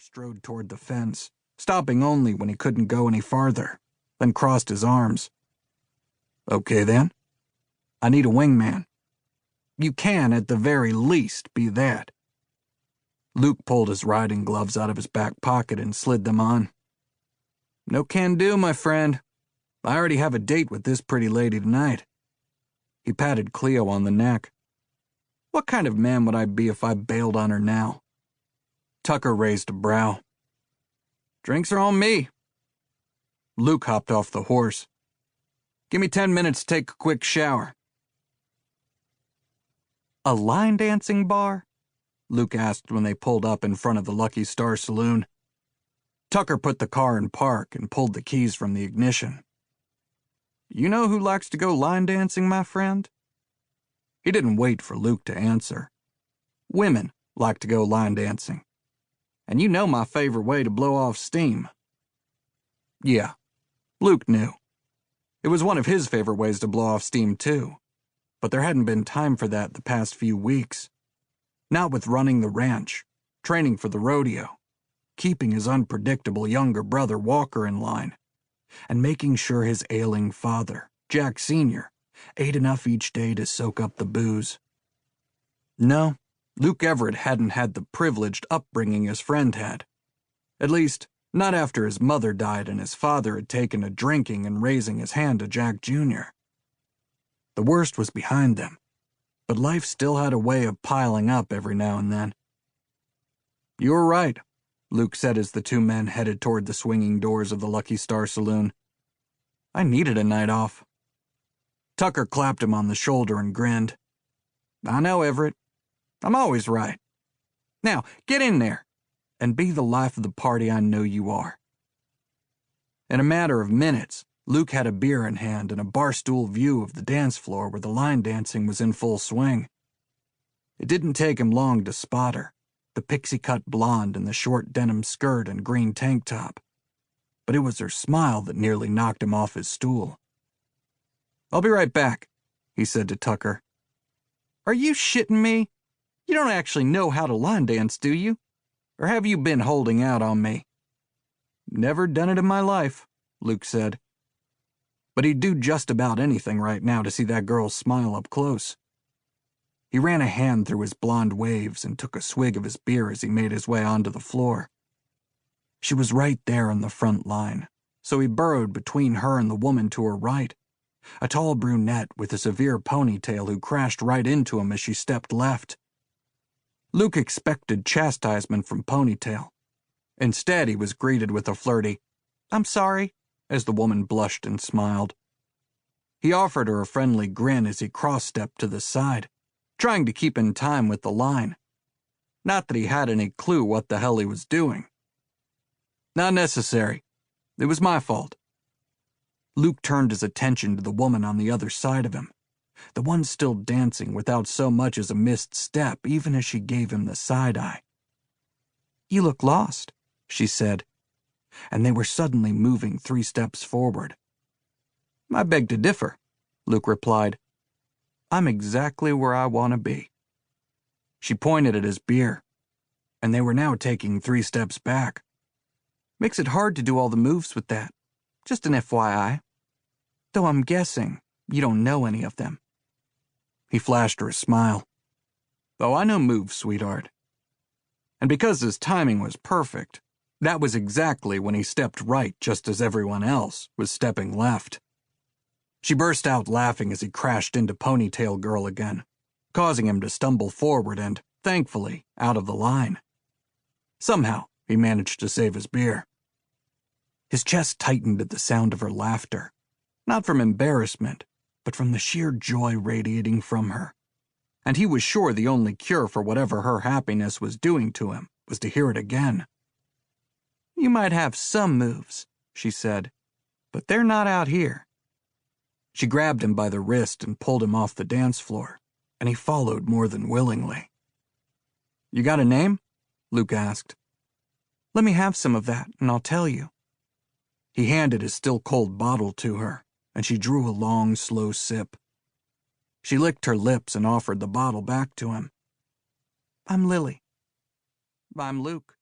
strode toward the fence, stopping only when he couldn't go any farther, then crossed his arms. Okay then. I need a wingman. You can, at the very least, be that. Luke pulled his riding gloves out of his back pocket and slid them on. No can do, my friend. I already have a date with this pretty lady tonight. He patted Cleo on the neck. What kind of man would I be if I bailed on her now? Tucker raised a brow. Drinks are on me. Luke hopped off the horse. Give me 10 minutes to take a quick shower. A line dancing bar? Luke asked when they pulled up in front of the Lucky Star Saloon. Tucker put the car in park and pulled the keys from the ignition. You know who likes to go line dancing, my friend? He didn't wait for Luke to answer. Women like to go line dancing. And you know my favorite way to blow off steam. Yeah, Luke knew. It was one of his favorite ways to blow off steam, too. But there hadn't been time for that the past few weeks. Not with running the ranch, training for the rodeo, keeping his unpredictable younger brother Walker in line, and making sure his ailing father, Jack Sr., ate enough each day to soak up the booze. No, Luke Everett hadn't had the privileged upbringing his friend had. At least, not after his mother died and his father had taken to drinking and raising his hand to Jack Jr. The worst was behind them, but life still had a way of piling up every now and then. You were right, Luke said as the two men headed toward the swinging doors of the Lucky Star Saloon. I needed a night off. Tucker clapped him on the shoulder and grinned. I know, Everett. I'm always right. Now, get in there and be the life of the party I know you are. In a matter of minutes, Luke had a beer in hand and a barstool view of the dance floor where the line dancing was in full swing. It didn't take him long to spot her, the pixie-cut blonde in the short denim skirt and green tank top. But it was her smile that nearly knocked him off his stool. I'll be right back, he said to Tucker. Are you shitting me? You don't actually know how to line dance, do you? Or have you been holding out on me? Never done it in my life, Luke said. But he'd do just about anything right now to see that girl's smile up close. He ran a hand through his blonde waves and took a swig of his beer as he made his way onto the floor. She was right there in the front line, so he burrowed between her and the woman to her right, a tall brunette with a severe ponytail who crashed right into him as she stepped left. Luke expected chastisement from Ponytail. Instead, he was greeted with a flirty, I'm sorry, as the woman blushed and smiled. He offered her a friendly grin as he cross-stepped to the side, trying to keep in time with the line. Not that he had any clue what the hell he was doing. Not necessary. It was my fault. Luke turned his attention to the woman on the other side of him, the one still dancing without so much as a missed step even as she gave him the side-eye. You look lost, she said, and they were suddenly moving 3 steps forward. I beg to differ, Luke replied. I'm exactly where I want to be. She pointed at his beer, and they were now taking 3 steps back. Makes it hard to do all the moves with that. Just an FYI. Though I'm guessing you don't know any of them. He flashed her a smile. Oh, I know moves, sweetheart. And because his timing was perfect, that was exactly when he stepped right just as everyone else was stepping left. She burst out laughing as he crashed into Ponytail Girl again, causing him to stumble forward and, thankfully, out of the line. Somehow, he managed to save his beer. His chest tightened at the sound of her laughter, not from embarrassment, but from the sheer joy radiating from her. And he was sure the only cure for whatever her happiness was doing to him was to hear it again. You might have some moves, she said, but they're not out here. She grabbed him by the wrist and pulled him off the dance floor, and he followed more than willingly. You got a name? Luke asked. Let me have some of that, and I'll tell you. He handed his still-cold bottle to her, and she drew a long, slow sip. She licked her lips and offered the bottle back to him. I'm Lily. I'm Luke.